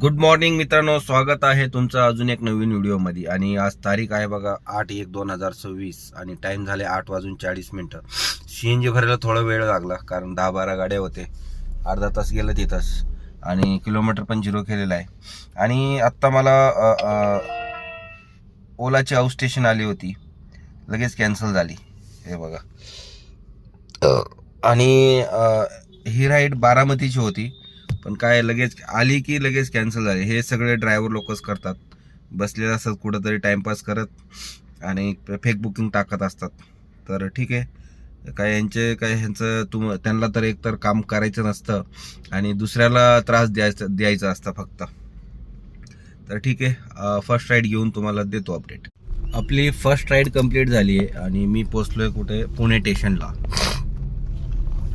Good morning मित्रांनो, स्वागत आहे तुमचं अजून एक नवीन व्हिडिओमध्ये. आणि आज तारीख आहे बघा 8/1/2026 आणि टाइम झाले 8:40. सीएनजी भरायला थोडा वेळ लागला कारण 10-12 गाड्या होते. अर्धा तास गेलं तिथंच आणि किलोमीटर पण 0 केलेलं आहे. आणि आत्ता मला ओलाची आउट स्टेशन आली होती, लगेच कॅन्सल झाली हे बघा. आणि ही राईड बारामतीची होती, पण काय लगेच आली की लगेच कॅन्सल झाली. हे सगळे ड्रायव्हर लोकच करतात, बसलेले असतात कुठंतरी टाइमपास करत आणि फेक बुकिंग टाकत असतात. तर ठीक आहे, काय ह्यांचं त्यांना तर एकतर काम करायचं नसतं आणि दुसऱ्याला त्रास द्यायचा असतं फक्त. तर ठीक आहे, फर्स्ट राईड घेऊन तुम्हाला देतो अपडेट. आपली फर्स्ट राईड कंप्लीट झाली आहे आणि मी पोचलोय कुठे, पुणे स्टेशनला.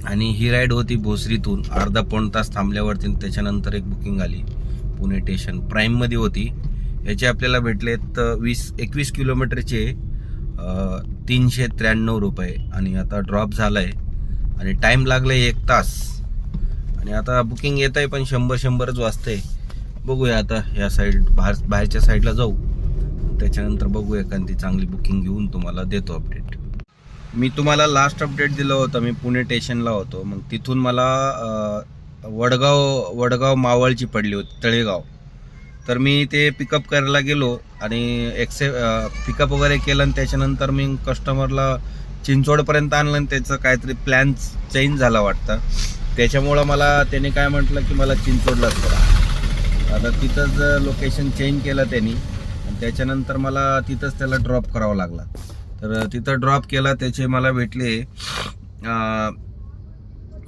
आणि ही राईड होती भोसरीतून. अर्धा-पाऊण तास थांबल्यावरती त्याच्यानंतर एक बुकिंग आली पुणे स्टेशन. प्राईममध्ये होती. याचे आपल्याला भेटलेत 21 किलोमीटरचे 393 रुपये. आणि आता ड्रॉप झाला आहे आणि टाईम लागला आहे 1 तास. आणि आता बुकिंग येत आहे पण 100-100च वाजते. बघूया आता या बाहेरच्या साईडला जाऊ, त्याच्यानंतर बघूया एखादी चांगली बुकिंग घेऊन तुम्हाला देतो अपडेट. मी तुम्हाला लास्ट अपडेट दिलं होतं, मी पुणे स्टेशनला होतो. मग तिथून मला वडगाव मावळची पडली होती, तळेगाव. तर मी ते पिकअप करायला गेलो आणि पिकअप वगैरे केलं आणि त्याच्यानंतर मी कस्टमरला चिंचवडपर्यंत आणलं आणि त्याचं काहीतरी प्लॅन चेंज झाला वाटतं. त्याच्यामुळं मला त्याने काय म्हटलं की मला चिंचवडलाच करा. आता तिथंच लोकेशन चेंज केलं त्यांनी आणि त्याच्यानंतर मला तिथंच त्याला ड्रॉप करावा लागला. तर तिथं ड्रॉप केला, त्याचे मला भेटले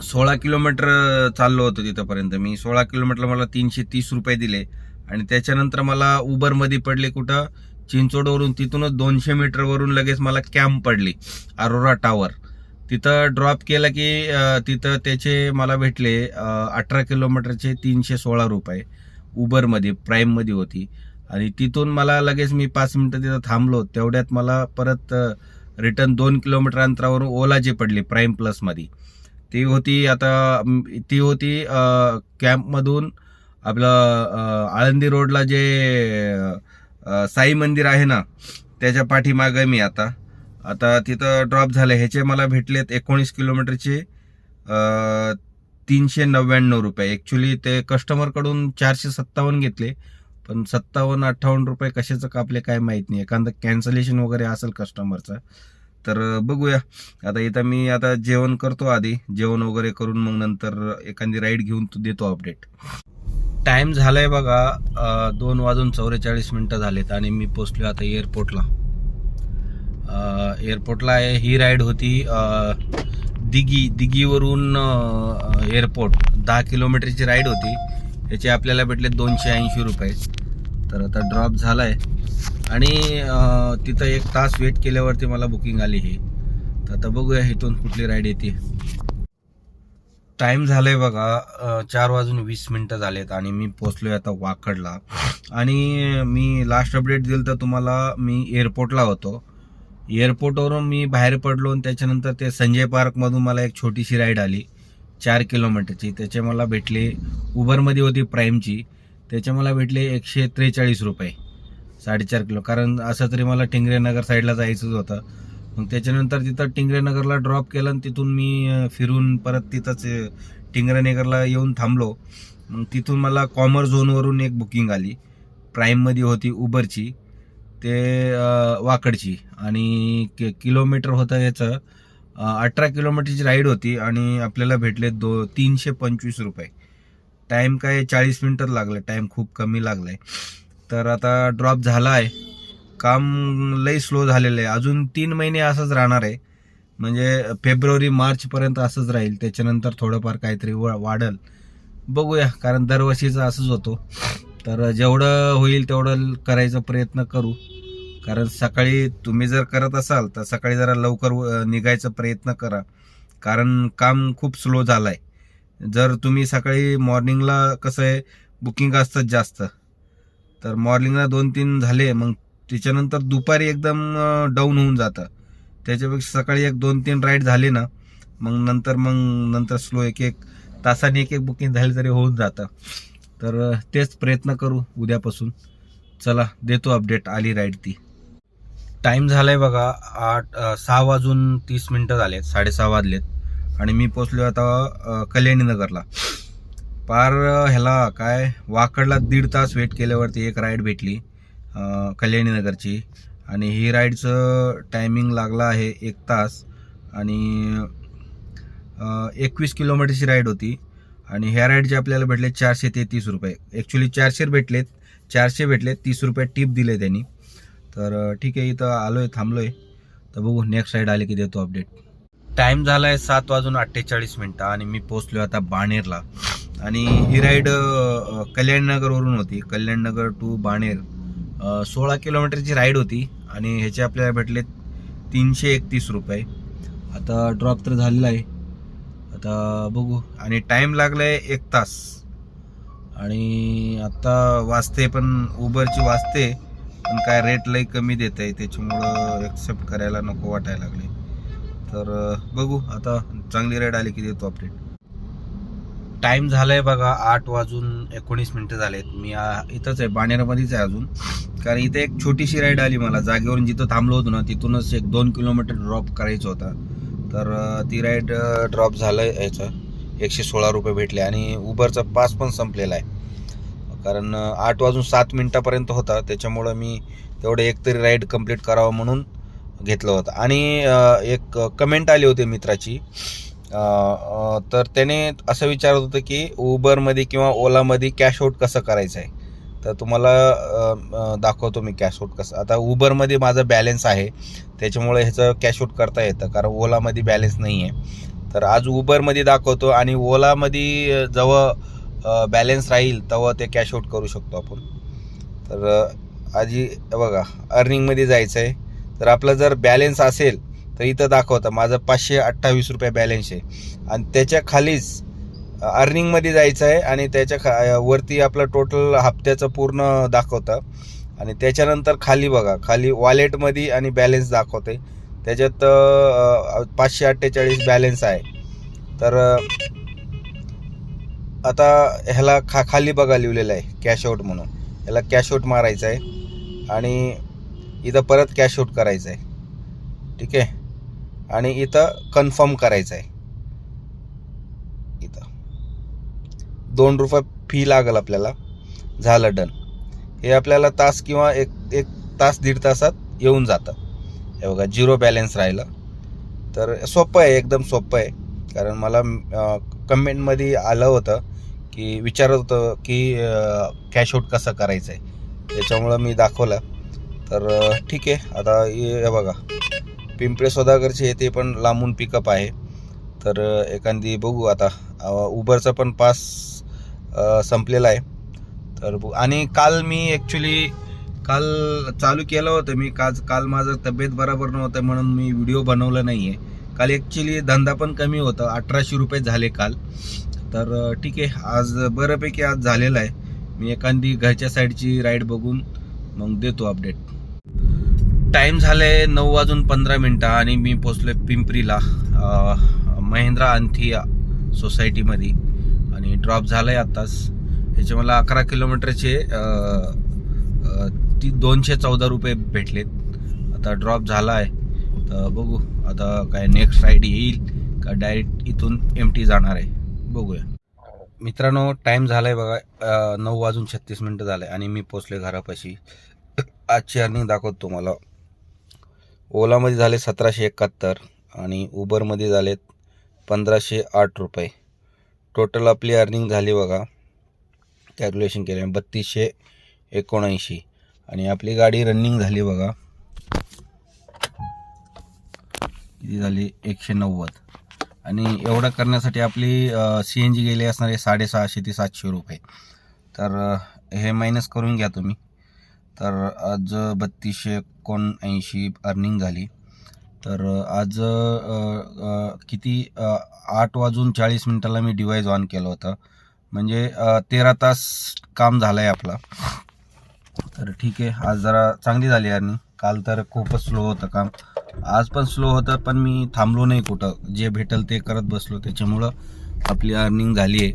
16 किलोमीटर चाललो होतो तिथंपर्यंत. मी 16 किलोमीटरला मला 330 रुपये दिले. आणि त्याच्यानंतर मला उबरमध्ये पडले कुठं, चिंचवडवरून. तिथूनच 200 मीटरवरून लगेच मला कॅम्प पडली, अरोरा टावर. तिथं ड्रॉप केलं की तिथं त्याचे मला भेटले 18 किलोमीटरचे 316 रुपये उबरमध्ये, प्राईममध्ये होती. आणि तिथून मला लगेच मी 5 मिनिटं तिथं थांबलो, तेवढ्यात मला परत रिटर्न 2 किलोमीटर अंतरावरून ओलाची पडली प्राईम प्लसमध्ये. ती होती कॅम्पमधून आपलं आळंदी रोडला जे साई मंदिर आहे ना, त्याच्या पाठीमागं मी आता तिथं ड्रॉप झालं. ह्याचे मला भेटलेत 19 किलोमीटरचे 399 रुपये. ॲक्च्युली ते कस्टमरकडून 457 घेतले, पण 57-58 रुपये कशाचं कापले काय माहीत नाही. एखादं कॅन्सलेशन वगैरे असेल कस्टमरचं. तर बघूया. आता इथं मी जेवण करतो, आधी जेवण वगैरे करून मग नंतर एखादी राईड घेऊन देतो अपडेट. टाइम झालाय बघा 2:44 झालेत आणि मी पोचलो आता एअरपोर्टला. आहे. ही राईड होती दिघीवरून एअरपोर्ट. 10 किलोमीटरची राईड होती. याचे आपल्याला भेटले 280 रुपये. तर आता ड्रॉप झालाय आणि तिथं 1 तास वेट केल्यावरती मला बुकिंग आली ही. तर आता बघूया इथून कुठली राईड येते. टाइम झालाय बघा 4:20 झालेत आणि मी पोचलोय आता वाकडला. आणि मी लास्ट अपडेट दिलं तर तुम्हाला, मी एअरपोर्टला होतो. एअरपोर्टवरून मी बाहेर पडलो आणि त्याच्यानंतर ते संजय पार्कमधून मला एक छोटीशी राईड आली 4 किलोमीटरची. त्याचे मला भेटले, उबरमध्ये होती प्राईमची, त्याचे मला भेटले 143 रुपये 4.5 किलो. कारण असं तरी मला टिंगरेनगर साईडला जायचंच होतं. मग त्याच्यानंतर तिथं टिंगरेनगरला ड्रॉप केलं आणि तिथून मी फिरून परत तिथंच टिंगरेनगरला येऊन थांबलो. मग तिथून मला कॉमर्स झोनवरून एक बुकिंग आली, प्राईममध्ये होती उबरची, ते वाकडची. आणि किलोमीटर होतं याचं 18 किलोमीटरची राईड होती आणि आपल्याला भेटले 325 रुपये. टाईम काय 40 मिनिटच लागलं, टाईम खूप कमी लागलाय. तर आता ड्रॉप झाला आहे. काम लई स्लो झालेलं आहे. अजून 3 महिने असंच राहणार आहे, म्हणजे फेब्रुवारी-मार्चपर्यंत असंच राहील. त्याच्यानंतर थोडंफार काहीतरी वाढल, बघूया. कारण दरवर्षीचं असंच होतो. तर जेवढं होईल तेवढं करायचा प्रयत्न करू. कारण सकाळी तुम्ही जर करत असाल तर सकाळी जरा लवकर निघायचा प्रयत्न करा, कारण काम खूप स्लो झालं आहे. जर तुम्ही सकाळी मॉर्निंगला कसं आहे, बुकिंग असतात जास्त, तर मॉर्निंगला 2-3 झाले, मग त्याच्यानंतर दुपारी एकदम डाऊन होऊन जातं. त्याच्यापेक्षा सकाळी 1-2-3 राईड झाले ना, मग नंतर स्लो 1-1 तासाने 1-1 बुकिंग झाली तरी होऊन जातं. तर तेच प्रयत्न करू उद्यापासून. चला देतो अपडेट, आली राईड ती. टाईम झालाय बघा 6:30 झालेत, 6:30 वाजलेत आणि मी पोचलो आता कल्याणी नगरला. पार ह्याला काय वाकडला 1.5 तास वेट केल्यावरती एक राईड भेटली कल्याणी नगरची. आणि ही राईडचं टायमिंग लागला आहे 1 तास आणि 21 किलोमीटरची राईड होती. आणि ह्या राईडचे आपल्याला भेटले 433 रुपये. ॲक्च्युली 400 भेटलेत, 30 रुपये टिप दिले त्यांनी. तर ठीक आहे, इथं आलोय, थांबलोय. तर बघू नेक्स्ट राईड आले की देतो अपडेट. टाईम झाला आहे 7:48 आणि मी पोचलो आता बाणेरला. आणि ही राईड कल्याणनगरवरून होती, कल्याणनगर टू बाणेर. 16 किलोमीटरची राईड होती आणि ह्याचे आपल्याला भेटले 331 रुपये. आता ड्रॉप तर झालेला आहे, आता बघू. आणि टाईम लागला आहे 1 तास. आणि आता वाजते पण उबरची वाजते, पण काय रेट लई कमी देत आहे, त्याच्यामुळं एक्सेप्ट करायला नको वाटायला लागले. तर बघू आता, चांगली राईड आली की देतो अपडेट. टाईम झालाय बघा 8:19 झालेत. मी इथंच आहे, बाणेरमध्येच आहे अजून. कारण इथे एक छोटीशी राईड आली मला जागेवरून, जिथं थांबलो होतो ना तिथूनच 1-2 किलोमीटर ड्रॉप करायचं होता. तर ती राईड ड्रॉप झालं, याचं 116 रुपये भेटले. आणि उबरचा पास पण संपलेला आहे, कारण 8:07 होता, त्याच्यामुळं मी तेवढं एकतरी राईड कंप्लीट करावं म्हणून घेतलं होतं. आणि एक कमेंट आली होती मित्राची, तर त्याने असं विचारत होतं की उबरमध्ये किंवा ओलामध्ये कॅश आऊट कसं करायचं आहे. तर तुम्हाला दाखवतो मी कॅश आऊट कसं. आता उबरमध्ये माझा बॅलन्स आहे, त्याच्यामुळे ह्याचं कॅश आऊट करता येतं, कारण ओलामध्ये बॅलन्स नाही आहे. तर आज उबरमध्ये दाखवतो आणि ओलामध्ये जेव्हा बॅलन्स राहील तेव्हा ते कॅश आऊट करू शकतो आपण. तर आधी बघा अर्निंगमध्ये जायचं आहे. तर आपलं जर बॅलन्स असेल तर इथं दाखवतं माझं 528 रुपये बॅलन्स आहे. आणि त्याच्या खालीच अर्निंगमध्ये जायचं आहे आणि त्याच्या वरती आपलं टोटल हप्त्याचं पूर्ण दाखवतं. आणि त्याच्यानंतर खाली बघा, खाली वॉलेटमध्ये आणि बॅलन्स दाखवते, त्याच्यात 548 बॅलन्स आहे. तर आता ह्याला खाली बघा लिहिलेलं आहे कॅश आऊट म्हणून, ह्याला कॅश आऊट मारायचं आहे आणि इथं परत कॅश आऊट करायचं आहे. ठीक आहे, आणि इथं कन्फर्म करायचं आहे. इथं 2 रुपये फी लागेल आपल्याला. झालं डन. हे आपल्याला तास किंवा एक तास 1.5 तासात येऊन जातं. हे बघा 0 बॅलन्स राहिलं. तर सोपं आहे, एकदम सोपं आहे. कारण मला कमेंटमध्ये आलं होतं की विचारत होतं की कॅश आऊट कसं करायचं आहे, त्याच्यामुळं मी दाखवलं. तर ठीक आहे. आता हे बघा पिंपळे सौदागरचे ते पण लांबून पिकअप आहे. तर एखादी बघू आता. उबरचा पण पास संपलेला आहे. तर आणि काल मी ॲक्च्युली काल चालू केलं होतं मी. काल माझं तब्येत बरोबर नव्हतं म्हणून मी व्हिडिओ बनवला नाही आहे. काल ॲक्च्युली धंदा पण कमी होता, 1800 रुपये झाले काल. तर ठीक आहे, आज बऱ्यापैकी आज झालेलं आहे. मी एखादी घरच्या साईडची राईड बघून मग देतो अपडेट. टाईम झाले 9:15 आणि मी पोचलो पिंपरीला महिंद्रा अंथिया सोसायटीमध्ये. आणि ड्रॉप झालं आहे आत्ताच. ह्याचे मला 11 किलोमीटरचे 214 रुपये भेटलेत. आता ड्रॉप झाला आहे. तर बघू आता काय नेक्स्ट राईड येईल का डायरेक्ट इथून MT जाणार आहे, बघूया. मित्रांनो टाईम झाला आहे बघा 9:36 झाले आणि मी पोचले घरापाशी. आजची अर्निंग दाखवतो तुम्हाला. ओलामध्ये झाले 1771 आणि उबरमध्ये झालेत 1508 रुपये. टोटल आपली अर्निंग झाली बघा, कॅल्क्युलेशन केले 3279. आणि आपली गाडी रनिंग झाली बघा, किती झाली 190. आणि एवढं करण्यासाठी आपली CNG गेली असणारे 650 ते 700 रुपये. तर हे मायनस करून घ्या तुम्ही. तर आज 3279 अर्निंग झाली. तर आज किती 8:40 मी डिव्हाइस ऑन केलं होतं, म्हणजे 13 तास काम झालं आहे आपलं. तर ठीक आहे, आज जरा चांगली झाली अर्निंग. काल तर खूपच स्लो होतं काम, आज पण स्लो होतं, पण मी थांबलो नाही कुठं. जे भेटल ते करत बसलो, त्याच्यामुळं आपली अर्निंग झाली आहे.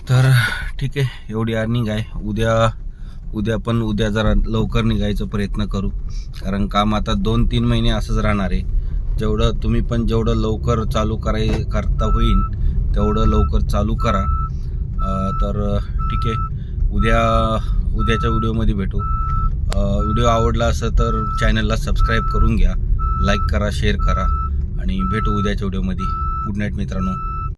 तर ठीक आहे, एवढी अर्निंग आहे. उद्या जरा लवकर निघायचा प्रयत्न करू, कारण काम आता 2-3 महिने असंच राहणार आहे. जेवढं लवकर चालू करता होईल तेवढं लवकर चालू करा. तर ठीक आहे, उद्याच्या व्हिडिओमध्ये भेटू. व्हिडिओ आवडला असेल तर चॅनलला सबस्क्राईब करून घ्या, लाईक करा, शेअर करा आणि भेटू उद्याच्या व्हिडिओमध्ये. गुड नाईट मित्रांनो.